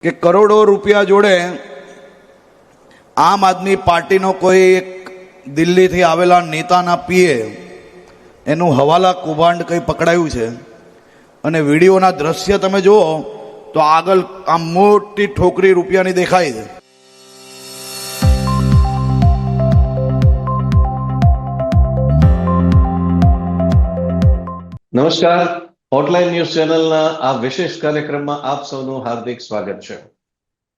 કે કરોડો રૂપિયા જોડે આમ આદમી પાર્ટીનો કોઈ એક દિલ્હીથી આવેલા નેતાના પીએ એનું હવાલા કૌભાંડ કંઈ પકડાયું છે અને વિડીયોના દ્રશ્ય તમે જુઓ તો આગળ આમ મોટી ઠોકરી રૂપિયાની દેખાય છે. નમસ્કાર, હોટલાઇન ન્યૂઝ ચેનલના આ વિશેષ કાર્યક્રમમાં આપ સૌનું હાર્દિક સ્વાગત છે.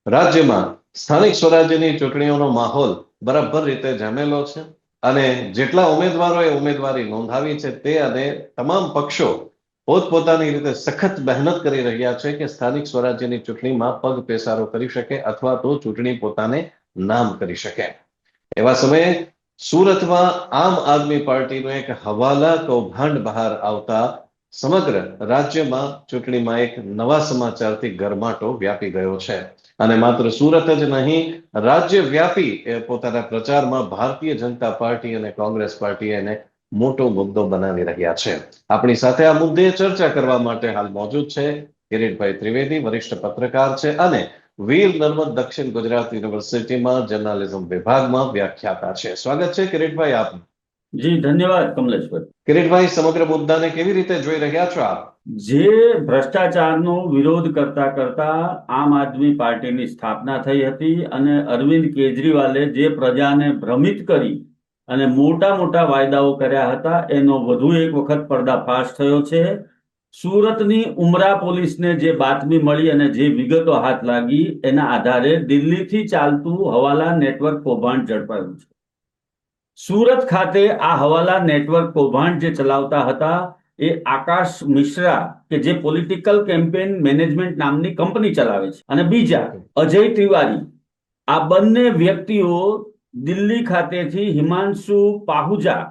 રાજ્યમાં સ્થાનિક સ્વરાજ્યની ચૂંટણીઓનો માહોલ બરાબર રીતે જામેલો છે અને જેટલા ઉમેદવારોએ ઉમેદવારી નોંધાવી છે તે અને તમામ પક્ષો પોતપોતાની રીતે સખત મહેનત કરી રહ્યા છે કે સ્થાનિક સ્વરાજ્યની ચૂંટણીમાં પગ પેસારો કરી શકે અથવા તો ચૂંટણી પોતાને નામ કરી શકે. એવા સમયે સુરતમાં આમ આદમી પાર્ટીનું એક હવાલા કૌભાંડ બહાર આવતા સમગ્ર રાજ્યમાં ચૂંટણીમાં એક નવા સમાચારથી ગરમાટો વ્યાપી ગયો છે અને માત્ર સુરત જ નહીં, રાજ્યવ્યાપી પોતાના પ્રચારમાં ભારતીય જનતા પાર્ટી અને કોંગ્રેસ પાર્ટી એને મોટો મુદ્દો બનાવી રહ્યા છે. આપણી સાથે આ મુદ્દે ચર્ચા કરવા માટે હાલ મોજૂદ છે કિરીટભાઈ ત્રિવેદી, વરિષ્ઠ પત્રકાર છે અને વીર નર્મદ દક્ષિણ ગુજરાત યુનિવર્સિટીમાં જર્નાલિઝમ વિભાગમાં વ્યાખ્યાતા છે. સ્વાગત છે કિરીટભાઈ આપનું. જી ધન્યવાદ કમલેશભાઈ. કિરીટભાઈ, સમગ્ર મુદ્દાને કેવી રીતે જોઈ રહ્યા છો આપ? જે ભ્રષ્ટાચારનો વિરોધ કરતા કરતા આમ આદમી પાર્ટીની સ્થાપના થઈ હતી અને અરવિંદ કેજરીવાલે જે પ્રજાને ભ્રમિત કરી અને મોટા મોટા વાયદાઓ કર્યા હતા એનો વધુ એક વખત પર્દાફાશ થયો છે. સુરતની ઉમરા પોલીસને જે બાતમી મળી અને જે વિગતો હાથ લાગી એના આધારે દિલ્હીથી ચાલતું હવાલા નેટવર્ક કૌભાંડ ઝડપાયું છે. સુરત ખાતે આ હવાલા નેટવર્ક કૌભાંડ જે ચલાવતા હતા એ આકાશ મિશ્રા કે જે પોલિટિકલ કેમ્પેન મેનેજમેન્ટ નામની કંપની ચલાવે છે અને બીજા અજય તિવારી, આ બંને વ્યક્તિઓ દિલ્હી ખાતેથી હિમાંશુ પાહુજા,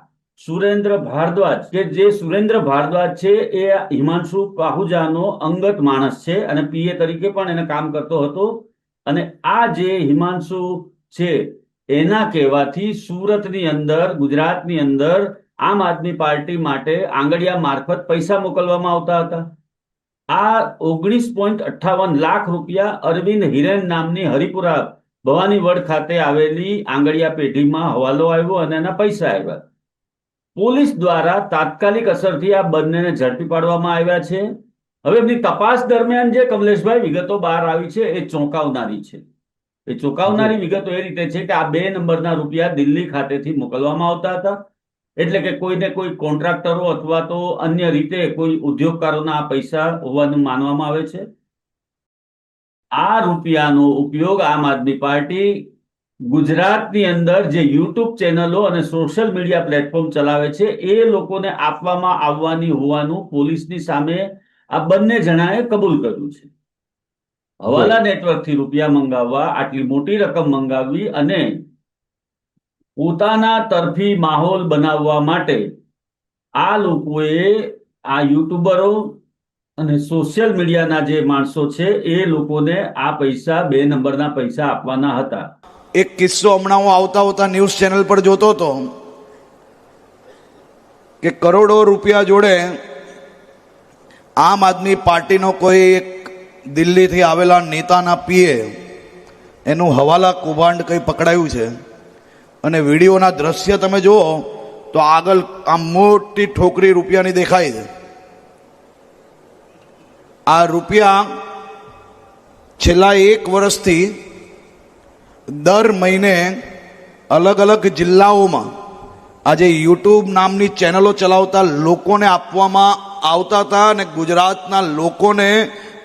સુરેન્દ્ર ભારદ્વાજ કે જે સુરેન્દ્ર ભારદ્વાજ છે એ હિમાંશુ પાહુજાનો અંગત માણસ છે અને પીએ તરીકે પણ એને કામ કરતો હતો અને આ જે હિમાંશુ છે એના કહેવાથી સુરતની અંદર, ગુજરાતની અંદર આમ આદમી પાર્ટી માટે આંગડિયા મારફત પૈસા મોકલવામાં આવતા હતા. આ 19.58 લાખ રૂપિયા અરવિંદ હિરેન નામની હરિપુરા ભવાનીવડ ખાતે આવેલી આંગડિયા પેઢીમાં હવાલો આવ્યો અને એના પૈસા આવ્યા. પોલીસ દ્વારા તાત્કાલિક અસરથી આ બંનેને ઝડપી પાડવામાં આવ્યા છે. હવે એમની તપાસ દરમિયાન જે કમલેશભાઈ વિગતો બહાર આવી છે એ ચોંકાવનારી છે. એ ચોંકાવનારી વિગતો એ રીતે છે કે આ 2 નંબરના રૂપિયા દિલ્હી ખાતેથી મોકલવામાં આવતા હતા. એટલે કે કોઈને કોઈ કોન્ટ્રાક્ટરો અથવા તો અન્ય રીતે કોઈ ઉદ્યોગકારોના આ પૈસા હોવાનું માનવામાં આવે છે. આ રૂપિયાનો ઉપયોગ આમ આદમી પાર્ટી ગુજરાતની અંદર જે યુટ્યુબ ચેનલો અને સોશિયલ મીડિયા પ્લેટફોર્મ ચલાવે છે એ લોકોને આપવામાં આવવાની હોવાનું પોલીસની સામે આ બંને જણાએ કબૂલ કર્યું છે. હવાલા નેટવર્કથી રૂપિયા મંગાવવા, આટલી મોટી રકમ મંગાવવી અને પોતાના તરફી માહોલ બનાવવા માટે આ લોકોએ આ યુટ્યુબરો અને સોશિયલ મીડિયાના જે માણસો છે એ લોકોને આ પૈસા 2 નંબરના પૈસા આપવાના હતા. એક કિસ્સો હમણાં હું આવતા ન્યૂઝ ચેનલ પર જોતો હતો કે કરોડો રૂપિયા જોડે આમ આદમી પાર્ટીનો કોઈ એક દિલ્હીથી આવેલા નેતાના પીએ એનું હવાલા કૌભાંડ કંઈ પકડાયું છે અને વિડીયોના દ્રશ્ય તમે જુઓ તો આગળ આમ મોટી ઠોકરી રૂપિયાની દેખાય છે. આ રૂપિયા છેલ્લા 1 વર્ષથી દર મહિને અલગ અલગ જિલ્લાઓમાં આજે યુટ્યુબ નામની ચેનલો ચલાવતા લોકોને આપવામાં આવતા હતા અને ગુજરાતના લોકોને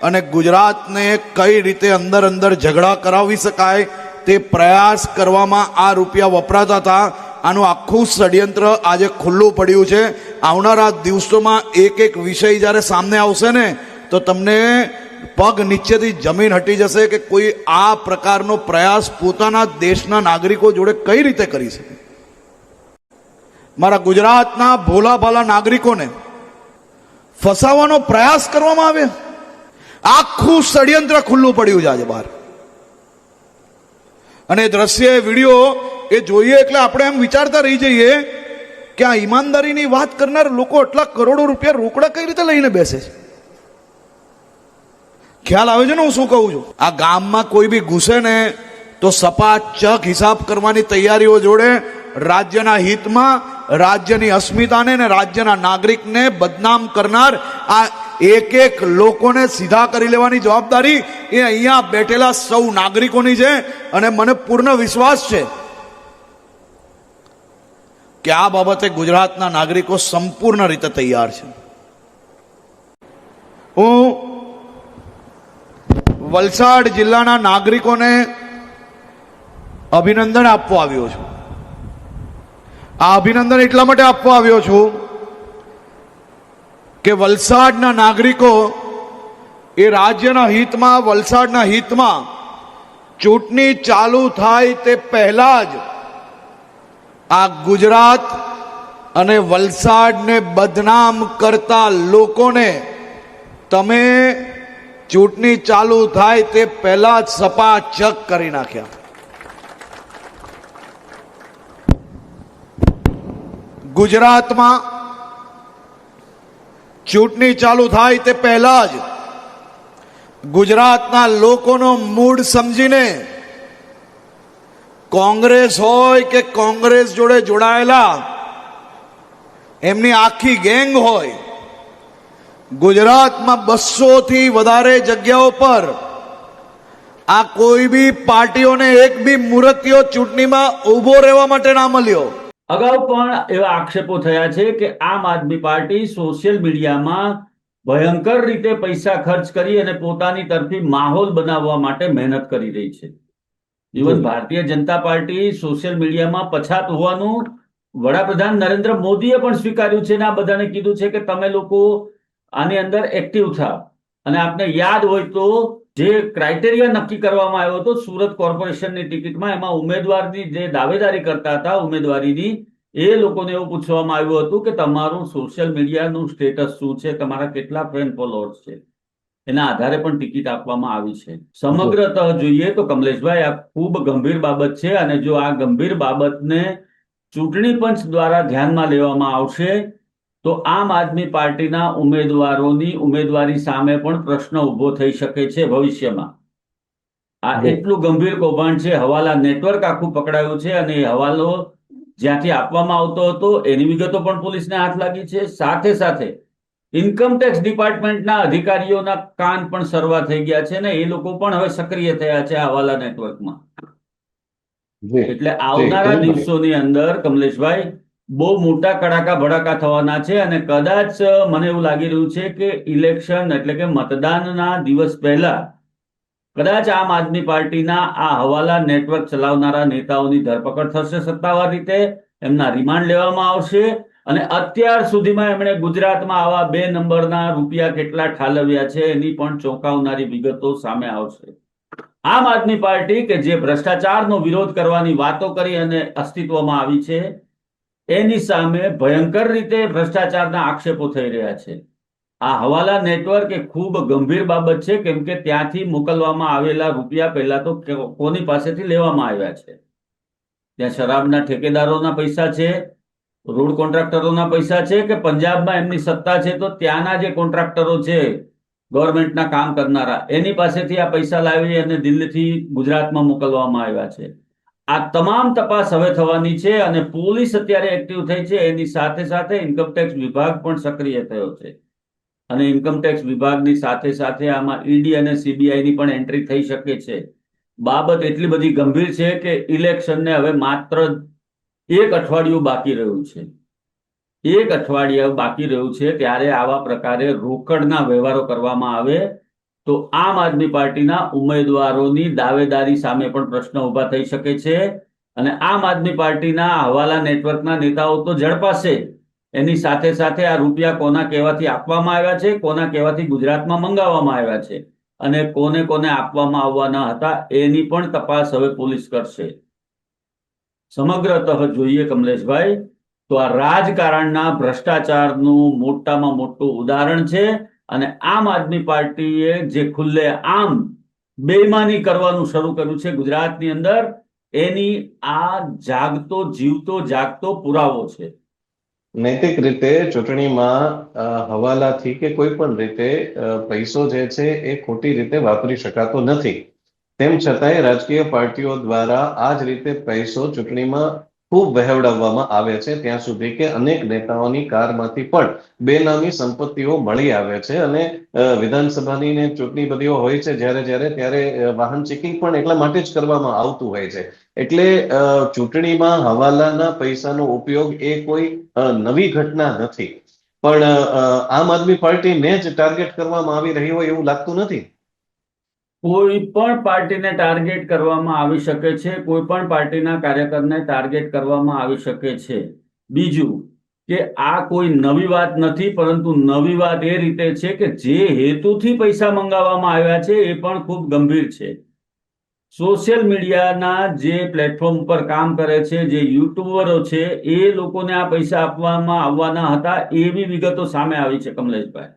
અને ગુજરાતને કઈ રીતે અંદર ઝઘડા કરાવી શકાય તે પ્રયાસ કરવામાં આ રૂપિયા વપરાતા હતા. આનું આખું ષડયંત્ર આજે ખુલ્લું પડ્યું છે. આવનારા દિવસોમાં એક વિષય જ્યારે સામે આવશે ને તો તમને પગ નીચેથી જમીન હટી જશે કે કોઈ આ પ્રકારનો પ્રયાસ પોતાના દેશના નાગરિકો જોડે કઈ રીતે કરી શકે. મારા ગુજરાતના ભોલા ભાલા નાગરિકોને ફસાવાનો પ્રયાસ કરવામાં આવે. આખું ષડયંત્ર ખુલ્લું પડ્યું છે આજે બહાર અને દ્રશ્ય, વિડીયો એ જોઈએ એટલે આપણે એમ વિચારતા રહી જઈએ કે આ ઈમાનદારીની વાત કરનાર લોકો આટલા કરોડો રૂપિયા રોકડા કઈ રીતે લઈને બેસે છે. ખ્યાલ આવે છે ને હું શું કહું છું? આ ગામમાં કોઈ બી ઘૂસે ને તો સપાચક હિસાબ કરવાની તૈયારીઓ જોડે રાજ્યના હિતમાં રાજ્યની અસ્મિતાને ને રાજ્યના નાગરિકને બદનામ કરનાર આ એક એક લોકોને સીધા કરી લેવાની જવાબદારી એ અહીંયા બેઠેલા સૌ નાગરિકોની છે. અને મને પૂર્ણ વિશ્વાસ છે કે આ બાબતે ગુજરાતના નાગરિકો સંપૂર્ણ રીતે તૈયાર છે. હું વલસાડ જિલ્લાના નાગરિકોને અભિનંદન આપવા આવ્યો છું. આ અભિનંદન એટલા માટે આપવા આવ્યો છું કે વલસાડના નાગરિકો એ રાજ્યના હિતમાં, વલસાડના હિતમાં ચૂંટણી ચાલુ થાય તે પહેલા જ આ ગુજરાત અને વલસાડને બદનામ કરતા લોકોને તમે ચૂંટણી ચાલુ થાય તે પહેલા જ સપાચક કરી નાખ્યા. ગુજરાતમાં ચૂંટણી ચાલુ થાય તે પહેલા જ ગુજરાતના લોકોનો મૂડ સમજીને કોંગ્રેસ હોય કે કોંગ્રેસ જોડે જોડાયેલા એમની આખી ગેંગ હોય, ગુજરાતમાં 200 થી વધારે જગ્યાઓ પર આ કોઈ બી પાર્ટીઓને એક બી મૂર્તિઓ ચૂંટણીમાં ઊભો રહેવા માટે ના મળ્યો. અગાઉ પણ એવા આક્ષેપો થયા છે કે આમ આદમી પાર્ટી સોશિયલ મીડિયામાં ભયંકર રીતે પૈસા ખર્ચ કરી અને પોતાની તરફી માહોલ બનાવવા માટે મહેનત કરી રહી છે. Even Bharatiya Janata party social મીડિયામાં પછાત હોવાનું વડાપ્રધાન નરેન્દ્ર મોદીએ પણ સ્વીકાર્યું છે અને આ બધાને કીધું છે કે તમે લોકો આની અંદર એક્ટિવ થાવ. અને આપને યાદ હોય તો જે ક્રાઇટેરિયા નક્કી કરવામાં આવ્યો હતો સુરત કોર્પોરેશનની ટિકિટમાં, એમાં ઉમેદવારની જે દાવેદારી કરતા હતા ઉમેદવારીની, એ લોકોને એવું પૂછવામાં આવ્યું હતું કે તમારું સોશિયલ મીડિયાનું સ્ટેટસ શું છે, તમારા કેટલા ફેન ફોલોઅર્સ છે, એના આધારે પણ ટિકિટ આપવામાં આવી છે. સમગ્રતઃ જોઈએ તો કમલેશભાઈ આ ખૂબ ગંભીર બાબત છે અને જો આ ગંભીર બાબતને ચૂંટણી પંચ દ્વારા ધ્યાનમાં લેવામાં આવશે તો આમ આદમી પાર્ટીના ઉમેદવારોની ઉમેદવારી સામે પણ પ્રશ્ન ઉભો થઈ શકે છે ભવિષ્યમાં. આ એટલું ગંભીર કૌભાંડ છે. હવાલા નેટવર્ક આખું પકડાયું છે અને એ હવાલો જ્યાંથી આપવામાં આવતો હતો એની વિગતો પણ પોલીસને હાથ લાગી છે. સાથે સાથે ઇન્કમટેક્સ ડિપાર્ટમેન્ટના અધિકારીઓના કાન પણ સરવા થઈ ગયા છે અને એ લોકો પણ હવે સક્રિય થયા છે આ હવાલા નેટવર્કમાં. એટલે આવનારા દિવસોની અંદર કમલેશભાઈ બહુ મોટા કડાકા ભડાકા થવાના છે અને કદાચ મને એવું લાગી રહ્યું છે કે ઇલેક્શન એટલે કે મતદાનના દિવસ પહેલા કદાચ આમ આદમી પાર્ટીના આ હવાલા નેટવર્ક ચલાવનારા નેતાઓની ધરપકડ થશે સત્તાવાર રીતે, એમના રિમાન્ડ લેવામાં આવશે અને અત્યાર સુધીમાં એમણે ગુજરાતમાં આવા 2 નંબરના રૂપિયા કેટલા ઠાલવ્યા છે એની પણ ચોંકાવનારી વિગતો સામે આવશે. આમ આદમી પાર્ટી કે જે ભ્રષ્ટાચારનો વિરોધ કરવાની વાતો કરી અને અસ્તિત્વમાં આવી છે એની સામે ભયંકર રીતે ભ્રષ્ટાચારના આક્ષેપો થઈ રહ્યા છે. આ હવાલા નેટવર્ક એ ખૂબ ગંભીર બાબત છે કેમ કે ત્યાંથી મોકલવામાં આવેલા રૂપિયા પહેલા તો કોની પાસેથી લેવામાં આવ્યા છે. ત્યાં શરાબના ઠેકેદારોના પૈસા છે, રોડ કોન્ટ્રાક્ટરોના પૈસા છે કે પંજાબમાં એમની સત્તા છે તો ત્યાંના જે કોન્ટ્રાક્ટરો છે ગવર્મેન્ટના કામ કરનારા એની પાસેથી આ પૈસા લાવી અને દિલ્હીથી ગુજરાતમાં મોકલવામાં આવ્યા છે. આ તમામ તપાસ હવે થવાની છે અને પોલીસ અત્યારે એક્ટિવ થઈ છે. એની સાથે સાથે ઇન્કમટેક્સ વિભાગ પણ સક્રિય થયો છે અને ઇન્કમટેક્સ વિભાગની સાથે સાથે આમાં ઈડી અને સીબીઆઈ ની પણ એન્ટ્રી થઈ શકે છે. બાબત એટલી બધી ગંભીર છે કે ઇલેક્શનને હવે માત્ર 1 અઠવાડિયું બાકી રહ્યું છે. 1 અઠવાડિયું બાકી રહ્યું છે ત્યારે આવા પ્રકારે રોકડના વ્યવહારો કરવામાં આવે તો આમ આદમી પાર્ટીના ઉમેદવારોની દાવેદારી સામે પણ પ્રશ્ન ઉભા થઈ શકે છે અને આમ આદમી પાર્ટીના હવાલા નેટવર્કના નેતાઓ તો ઝડપાશે, એની સાથે સાથે આ રૂપિયા કોના કહેવાથી આપવામાં આવ્યા છે, કોના કહેવાથી ગુજરાતમાં મંગાવવામાં આવ્યા છે અને કોને કોને આપવામાં આવવાના હતા એની પણ તપાસ હવે પોલીસ કરશે. સમગ્રતઃ જોઈએ કમલેશભાઈ તો આ રાજકારણના ભ્રષ્ટાચારનું મોટામાં મોટું ઉદાહરણ છે અને આમ આદમી પાર્ટીએ જે ખુલ્લે આમ બેઈમાની કરવાનું શરૂ કર્યું છે ગુજરાતની અંદર એની આ જાગતો જીવતો જાગતો પુરાવો છે. નૈતિક રીતે ચૂંટણીમાં હવાલાથી કે કોઈ પણ રીતે પૈસો જે છે એ ખોટી રીતે વાપરી શકાતો નથી. તેમ છતાંય રાજકીય પાર્ટીઓ દ્વારા આ જ રીતે પૈસો ચૂંટણીમાં ખૂબ વહેવડાવવામાં આવે છે, ત્યાં સુધી કે અનેક નેતાઓની કારમાંથી પણ બેનામી સંપત્તિઓ મળી આવે છે. અને વિધાનસભાની ને ચૂંટણી બધીઓ હોય છે ત્યારે વાહન ચેકિંગ પણ એટલા માટે જ કરવામાં આવતું હોય છે. એટલે ચૂંટણીમાં હવાલાના પૈસાનો ઉપયોગ એ કોઈ નવી ઘટના નથી. પણ આમ આદમી પાર્ટીને જ ટાર્ગેટ કરવામાં આવી રહી હોય એવું લાગતું નથી. કોઈ પણ પાર્ટીને ટાર્ગેટ કરવામાં આવી શકે છે, કોઈ પણ પાર્ટીના કાર્યકરને ટાર્ગેટ કરવામાં આવી શકે છે. બીજું કે આ કોઈ નવી વાત નથી, પરંતુ નવી વાત એ રીતે છે કે જે હેતુથી પૈસા મંગાવવામાં આવ્યા છે એ પણ ખૂબ ગંભીર છે. સોશિયલ મીડિયાના જે પ્લેટફોર્મ પર કામ કરે છે, જે યુટ્યુબરો છે, એ લોકોને આ પૈસા આપવામાં આવવાના હતા એવી વિગતો સામે આવી છે, કમલેશભાઈ.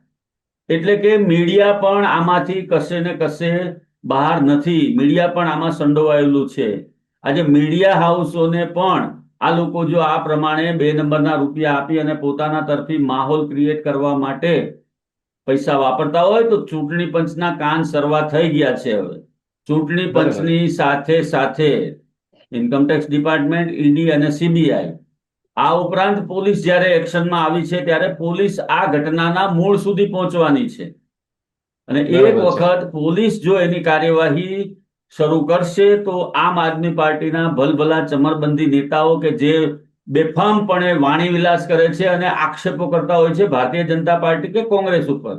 એટલે કે મીડિયા પણ આમાંથી કશે ને કશે બહાર નથી, મીડિયા પણ આમાં સંડોવાયેલું છે. આજે મીડિયા હાઉસોને પણ આ લોકો જો આ પ્રમાણે 2 નંબરના રૂપિયા આપી અને પોતાના તરફી માહોલ ક્રિએટ કરવા માટે પૈસા વાપરતા હોય તો ચૂંટણી પંચના કાન સરવા થઈ ગયા છે. હવે ચૂંટણી પંચની સાથે સાથે ઇન્કમટેક્સ ડિપાર્ટમેન્ટ, ઈડી અને સીબીઆઈ, આ ઉપરાંત પોલીસ જ્યારે એક્શનમાં આવી છે ત્યારે પોલીસ આ ઘટનાના મૂળ સુધી પહોંચવાની છે. અને એક વખત પોલીસ જો એની કાર્યવાહી શરૂ કરશે તો આમ આદમી પાર્ટીના ભલભલા ચમરબંધી નેતાઓ કે જે બેફામપણે વાણી વિલાસ કરે છે અને આક્ષેપો કરતા હોય છે ભારતીય જનતા પાર્ટી કે કોંગ્રેસ ઉપર,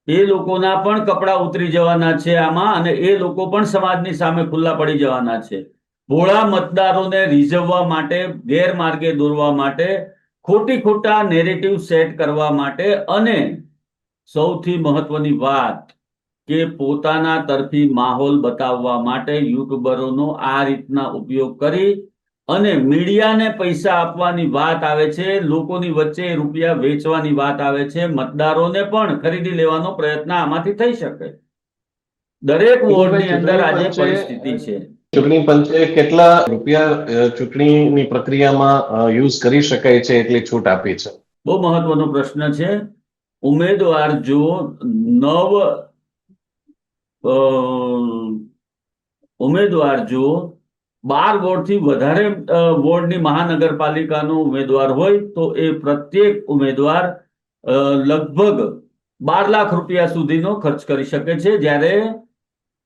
એ લોકોના પણ કપડા ઉતરી જવાના છે આમાં, અને એ લોકો પણ સમાજની સામે ખુલ્લા પડી જવાના છે. ભોળા મતદારોને રીઝવવા માટે, ગેરમાર્ગે દોરવા માટે, ખોટા નેરેટિવ સેટ કરવા માટે, અને સૌથી મહત્વની વાત કે પોતાના તરફી માહોલ બતાવવા માટે યુટ્યુબરોનો આ રીતના ઉપયોગ કરી અને મીડિયાને પૈસા આપવાની વાત આવે છે, લોકોની વચ્ચે રૂપિયા વેચવાની વાત આવે છે, મતદારોને પણ ખરીદી લેવાનો પ્રયત્ન આમાંથી થઈ શકે. દરેક વોર્ડની અંદર આજે પરિસ્થિતિ છે. ચૂંટણી પંચે કેટલા રૂપિયા ચૂંટણીની પ્રક્રિયામાં યુઝ કરી શકાય છે એટલી છૂટ આપી છે? બહુ મહત્વનો પ્રશ્ન છે. ઉમેદવાર જો 9 ઉમેદવાર જો 12 વોર્ડથી વધારે વોર્ડની મહાનગરપાલિકાનો ઉમેદવાર હોય તો એ પ્રત્યેક ઉમેદવાર લગભગ 12 લાખ રૂપિયા સુધીનો ખર્ચ કરી શકે છે. જ્યારે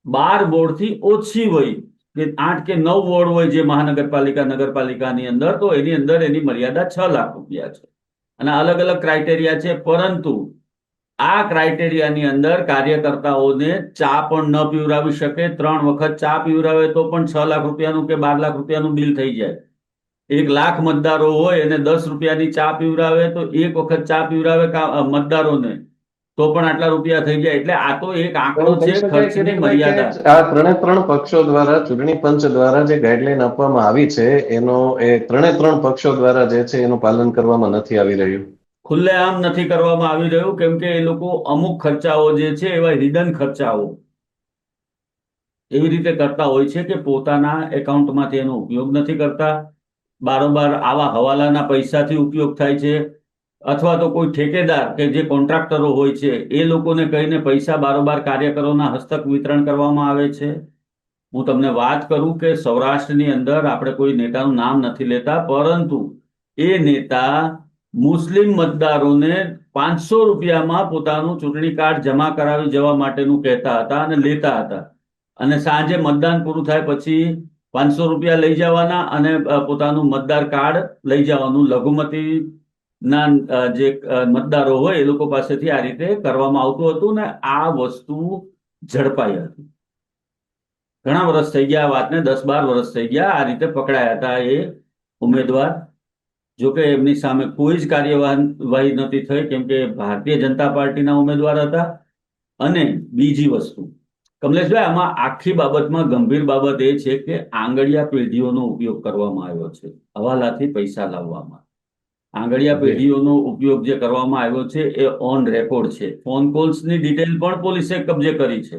12 વોર્ડથી ઓછી હોય કે 8 કે 9 વોર્ડ હોય જે મહાનગરપાલિકા નગરપાલિકાની અંદર, તો એની અંદર એની મર્યાદા 6 લાખ રૂપિયા છે. અને અલગ અલગ ક્રાઇટેરિયા છે, પરંતુ આ ક્રાઇટેરિયાની અંદર કાર્યકર્તાઓને ચા પણ ન પીવડાવી શકે. 3 વખત ચા પીવડાવે તો પણ 6 લાખ રૂપિયાનું કે 12 લાખ રૂપિયાનું બિલ થઈ જાય. 1 લાખ મતદારો હોય અને 10 રૂપિયાની ચા પીવડાવે તો 1 વખત ચા પીવડાવે મતદારોને તો પણ આટલા રૂપિયા થઈ જાય. એટલે આ તો એક આંકડો છે, ખર્ચની મર્યાદા. આ 3 પક્ષો દ્વારા, ચૂંટણી પંચ દ્વારા જે ગાઈડલાઈન આપવામાં આવી છે એનો એ 3 પક્ષો દ્વારા જે છે એનું પાલન કરવામાં નથી આવી રહ્યું. ખુલ્લેઆમ નથી કરવામાં આવી રહ્યું, કેમ કે એ લોકો અમુક ખર્ચાઓ જે છે એવા હિડન ખર્ચાઓ એવી રીતે કરતા હોય છે કે પોતાના એકાઉન્ટમાંથી એનો ઉપયોગ નથી કરતા. બારોબાર આવા હવાલાના પૈસાથી ઉપયોગ થાય છે, અથવા તો કોઈ ઠેકેદાર કે જે કોન્ટ્રાક્ટરો હોય છે એ લોકોને કહીને પૈસા બારોબાર કાર્યકરોના હસ્તક વિતરણ કરવામાં આવે છે. હું તમને વાત કરું કે સૌરાષ્ટ્રની અંદર આપણે કોઈ નેતાનું નામ નથી લેતા, પરંતુ એ નેતા મુસ્લિમ મતદારોને 500 રૂપિયામાં પોતાનું ચૂંટણી કાર્ડ જમા કરાવી જવા માટેનું કહેતા હતા અને લેતા હતા, અને સાંજે મતદાન પૂરું થાય પછી 500 રૂપિયા લઈ જવાના અને પોતાનું મતદાર કાર્ડ લઈ જવાનું. લઘુમતી ના જે મતદારો હોય એ લોકો પાસેથી આ રીતે કરવામાં આવતું હતું, ને આ વસ્તુ ઝડપાઈ હતી. ઘણા વર્ષ થઈ ગયા, વાતને 10-12 વર્ષ થઈ ગયા. આ રીતે પકડાયા હતા એ ઉમેદવાર. જોકે એમની સામે કોઈ જ કાર્યવાહી નથી થઈ, કેમ કે ભારતીય જનતા પાર્ટીના ઉમેદવાર હતા. અને બીજી વસ્તુ કમલેશભાઈ, આમાં આખી બાબતમાં ગંભીર બાબત એ છે કે આંગળીયા પેઢીઓનો ઉપયોગ કરવામાં આવ્યો છે હવાલાથી પૈસા લાવવામાં. આંગળીયા પેઢીઓનો ઉપયોગ જે કરવામાં આવ્યો છે એ ઓન રેકોર્ડ છે. ફોન કોલ્સની ડિટેલ પણ પોલીસે કબજે કરી છે.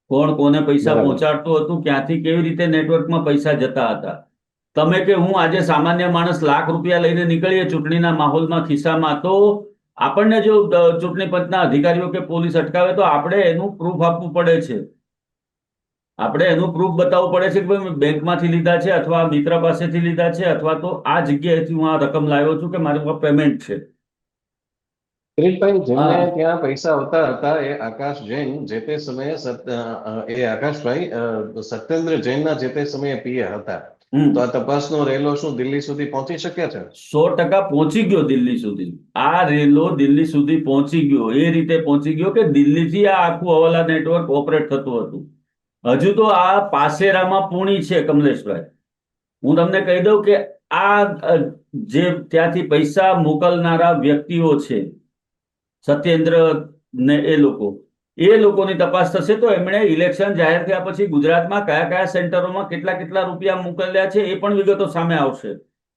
કોણ કોને પૈસા પહોંચાડતું હતું, ક્યાંથી કેવી રીતે નેટવર્કમાં પૈસા જતા હતા, તમે કે હું આજે સામાન્ય માણસ લાખ રૂપિયા લઈને નીકળીએ ચૂંટણીના માહોલમાં ખિસ્સામાં, તો આપણને જો ચૂંટણી પંચના અધિકારીઓ કે પોલીસ અટકાવે તો આપણે એનું પ્રૂફ આપવું પડે છે. આપણે એનું પ્રૂફ બતાવવું પડે છે કે ભાઈ મેં બેંકમાંથી લીધા છે, અથવા મિત્ર પાસેથી લીધા છે, અથવા તો આ જગ્યાએથી હું આ રકમ લાવ્યો છું કે મારી પાસે પેમેન્ટ છે. કિરીટભાઈ, જેમને હા. ત્યાં પૈસા આવતા હતા એ આકાશ જૈન જે તે સમયે એ આકાશભાઈ સત્યેન્દ્ર જૈનના જે તે સમયે પીએ હતા. તો આ તપાસનો રેલો શું દિલ્હી સુધી પહોંચી શકે છે? 100% પહોંચી ગયો દિલ્હી સુધી. આ રેલો દિલ્હી સુધી પહોંચી ગયો, એ રીતે પહોંચી ગયો કે દિલ્હીથી આ આખું હવાલા નેટવર્ક ઓપરેટ થતું હતું. હજુ તો આ પાસેરામાં પૂણી છે કમલેશભાઈ. હું તમને કહી દઉં કે આ જે ત્યાંથી પૈસા મોકલનારા વ્યક્તિઓ છે, સત્યેન્દ્ર ને એ લોકોની તપાસ થશે તો એમણે ઇલેક્શન જાહેર થયા પછી ગુજરાતમાં કયા કયા સેન્ટરોમાં કેટલા કેટલા રૂપિયા મોકલ્યા છે એ પણ વિગતો સામે આવશે.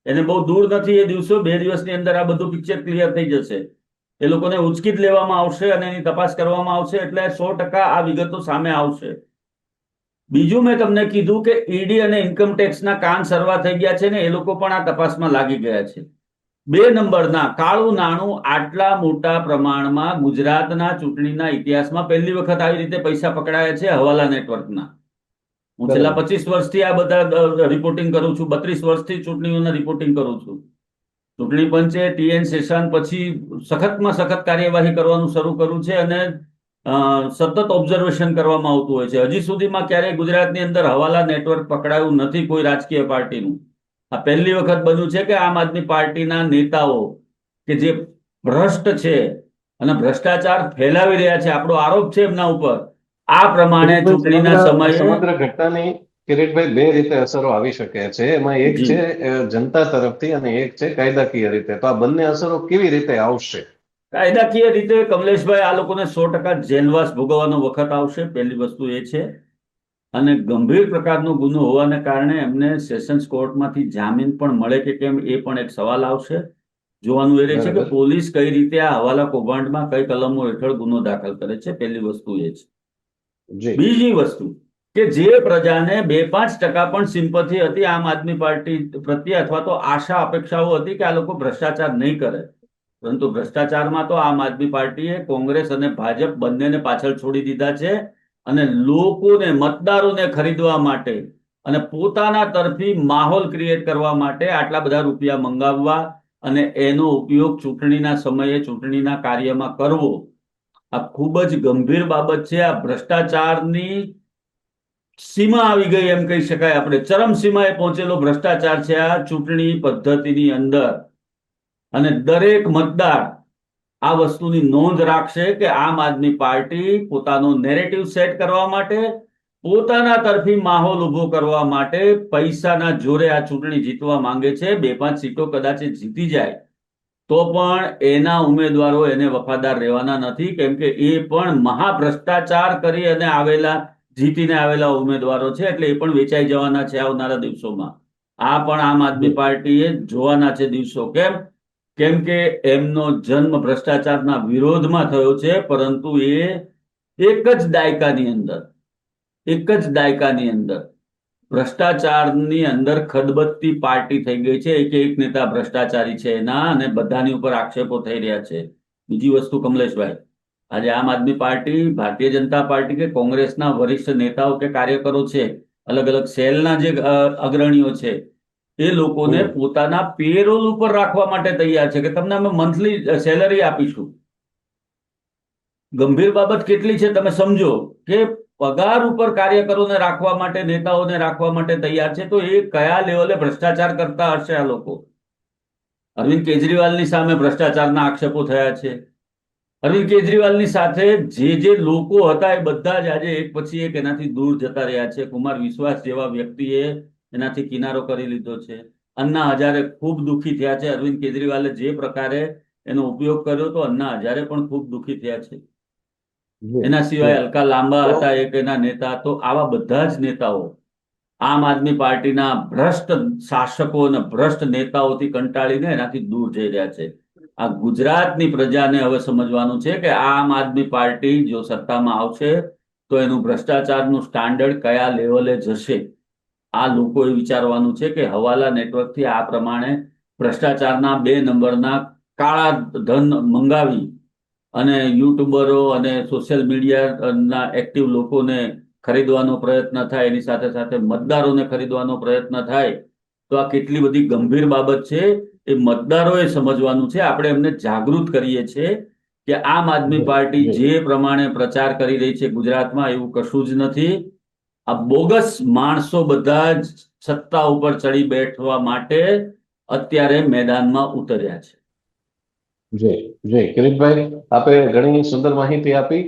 એને બહુ દૂર નથી એ દિવસો, 2 દિવસની અંદર આ બધું પિક્ચર ક્લિયર થઈ જશે. એ લોકોને ઉચકી જ લેવામાં આવશે અને એની તપાસ કરવામાં આવશે, એટલે 100% આ વિગતો સામે આવશે. બીજું મેં તમને કીધું કે ઈડી અને ઇન્કમ ટેક્સના કાન સરવા થઈ ગયા છે ને એ લોકો પણ આ તપાસમાં લાગી ગયા છે. 2 નંબરના કાળું નાણું આટલા મોટા પ્રમાણમાં ગુજરાતના ચૂંટણીના ઇતિહાસમાં પહેલી વખત આવી રીતે પૈસા પકડાયા છે હવાલા નેટવર્કના. હું છેલ્લા 25 વર્ષથી આ બધા રિપોર્ટિંગ કરું છું, 32 વર્ષથી ચૂંટણીઓના રિપોર્ટિંગ કરું છું. ચૂંટણી પંચે TN શેષાન પછી સખતમાં સખત કાર્યવાહી કરવાનું શરૂ કર્યું છે અને સતત ઓબ્ઝર્વેશન કરવામાં આવતું હોય છે. હજી સુધીમાં ક્યારેય ગુજરાતની અંદર હવાલા નેટવર્ક પકડાયું નથી કોઈ રાજકીય પાર્ટીનું. આ પહેલી વખત બન્યું છે કે આમ આદમી પાર્ટીના નેતાઓ કે જે ભ્રષ્ટ છે અને ભ્રષ્ટાચાર ફેલાવી રહ્યા છે, આપણો આરોપ છે એમના ઉપર, આ પ્રમાણે ચૂંટણીના સમયે સમગ્ર ઘટનાની કિરીટભાઈ 2 રીતે અસરો આવી શકે છે. એમાં એક છે જનતા તરફથી અને એક છે કાયદાકીય રીતે. તો આ બંને અસરો કેવી રીતે આવશે? કાયદાકીય રીતે કમલેશભાઈ આ લોકોને 100% જેલવાસ ભોગવવાનો વખત આવશે, પહેલી વસ્તુ એ છે. અને ગંભીર પ્રકારનો ગુનો હોવાને કારણે એમને સેશન્સ કોર્ટમાંથી જામીન પણ મળે કે કેમ એ પણ એક સવાલ આવશે. જોવાનું એ રહે છે કે પોલીસ કઈ રીતે આ હવાલા કૌભાંડમાં કઈ કલમો હેઠળ ગુનો દાખલ કરે છે. પહેલી વસ્તુ એ છે. બીજી વસ્તુ કે જે પ્રજાને 2-5% પણ સિમ્પથી હતી આમ આદમી પાર્ટી પ્રત્યે, અથવા તો આશા અપેક્ષાઓ હતી કે આ લોકો ભ્રષ્ટાચાર નહીં કરે, પરંતુ ભ્રષ્ટાચારમાં તો આમ આદમી પાર્ટીએ કોંગ્રેસ અને ભાજપ બંનેને પાછળ છોડી દીધા છે. અને લોકોને, મતદારોને ખરીદવા માટે અને પોતાના તરફી માહોલ ક્રિએટ કરવા માટે આટલા બધા રૂપિયા મંગાવવા અને એનો ઉપયોગ ચૂંટણીના સમયે ચૂંટણીના કાર્યમાં કરવો, આ ખૂબ જ ગંભીર બાબત છે. આ ભ્રષ્ટાચારની સીમા આવી ગઈ એમ કહી શકાય, આપણે ચરમ સીમાએ પહોંચેલો ભ્રષ્ટાચાર છે આ ચૂંટણી પદ્ધતિની અંદર. અને દરેક મતદાર આ વસ્તુની નોંધ રાખશે કે આમ આદમી પાર્ટી પોતાનો નેરેટિવ સેટ કરવા માટે, પોતાના તરફી માહોલ ઉભો કરવા માટે પૈસાના જોરે આ ચૂંટણી જીતવા માંગે છે. 2-5 સીટો કદાચ જીતી જાય તો પણ એના ઉમેદવારો એને વફાદાર રહેવાના નથી, કેમ કે એ પણ મહાભ્રષ્ટાચાર કરી અને જીતીને આવેલા ઉમેદવારો છે, એટલે એ પણ વેચાઈ જવાના છે આવનારા દિવસોમાં. આ પણ આમ આદમી પાર્ટીએ જોવાના છે દિવસો. કેમ કે એમનો જન્મ ભ્રષ્ટાચારના વિરોધમાં થયો છે, પરંતુ એ એક જ દાયકાની અંદર ભ્રષ્ટાચારની અંદર ખદબદતી પાર્ટી થઈ ગઈ છે. એક નેતા ભ્રષ્ટાચારી છે એના, અને બધાની ઉપર આક્ષેપો થઈ રહ્યા છે. બીજી વસ્તુ કમલેશભાઈ, આજે આમ આદમી પાર્ટી, ભારતીય જનતા પાર્ટી કે કોંગ્રેસના વરિષ્ઠ નેતાઓ કે કાર્યકરો છે, અલગ અલગ સેલના જે અગ્રણીઓ છે, એ લોકોને પોતાના પેરોલ ઉપર રાખવા માટે તૈયાર છે કે તમને અમે મંથલી સેલરી આપીશું. ગંભીર બાબત કેટલી છે તમે સમજો કે પગાર ઉપર કાર્યકરોને રાખવા માટે, નેતાઓને રાખવા માટે તૈયાર છે. તો એ કયા લેવલે ભ્રષ્ટાચાર કરતા હશે આ લોકો? અરવિંદ કેજરીવાલની સામે ભ્રષ્ટાચારના આક્ષેપો થયા છે. અરવિંદ કેજરીવાલની સાથે જે લોકો હતા એ બધા જ આજે એક પછી એક એનાથી દૂર જતા રહ્યા છે. કુમાર વિશ્વાસ જેવા વ્યક્તિએ એનાથી કિનારો કરી લીધો છે. અન્ના હજારે ખૂબ દુઃખી થયા છે. અરવિંદ કેજરીવાલે જે પ્રકારે એનો ઉપયોગ કર્યો તો અન્ના હજારે પણ ખૂબ દુઃખી થયા છે. એના સિવાય હલકા લાંબા હતા એક એના નેતા. તો આવા બધા જ નેતાઓ આમ આદમી પાર્ટીના ભ્રષ્ટ શાસકો અને ભ્રષ્ટ નેતાઓથી કંટાળીને એનાથી દૂર જઈ રહ્યા છે. આ ગુજરાતની પ્રજાને હવે સમજવાનું છે કે આમ આદમી પાર્ટી જો સત્તામાં આવશે તો એનું ભ્રષ્ટાચારનું સ્ટાન્ડર્ડ કયા લેવલે જશે. આ લોકોએ વિચારવાનું છે કે હવાલા નેટવર્કથી આ પ્રમાણે ભ્રષ્ટાચારના 2 નંબરના કાળા ધન મંગાવી અને યુટ્યુબરો અને સોશિયલ મીડિયાના એક્ટિવ લોકોને ખરીદવાનો પ્રયત્ન થાય, એની સાથે સાથે મતદારોને ખરીદવાનો પ્રયત્ન થાય, તો આ કેટલી બધી ગંભીર બાબત છે એ મતદારોએ સમજવાનું છે. આપણે એમને જાગૃત કરીએ છીએ કે આમ આદમી પાર્ટી જે પ્રમાણે પ્રચાર કરી રહી છે ગુજરાતમાં એવું કશું જ નથી. આ બોગસ માણસો બધા જ સત્તા ઉપર ચડી બેઠવા માટે અત્યારે મેદાનમાં ઉતર્યા છે. જી કિરીટભાઈ, આપે ઘણી સુંદર માહિતી આપી.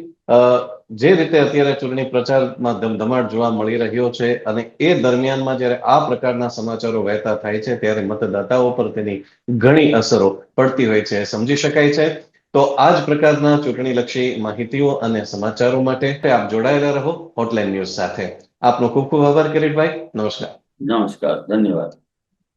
જે રીતે અત્યારે ચૂંટણી પ્રચારમાં ધમધમાટ જોવા મળી રહ્યો છે અને એ દરમિયાનમાં જ્યારે આ પ્રકારના સમાચારો વહેતા થાય છે ત્યારે મતદાતાઓ પર તેની ઘણી અસરો પડતી હોય છે, સમજી શકાય છે. તો આ જ પ્રકારના ચૂંટણીલક્ષી માહિતીઓ અને સમાચારો માટે આપ જોડાયેલા રહો હોટલાઇન ન્યૂઝ સાથે. આપનો ખૂબ ખૂબ આભાર કિરીટભાઈ. નમસ્કાર. નમસ્કાર, ધન્યવાદ.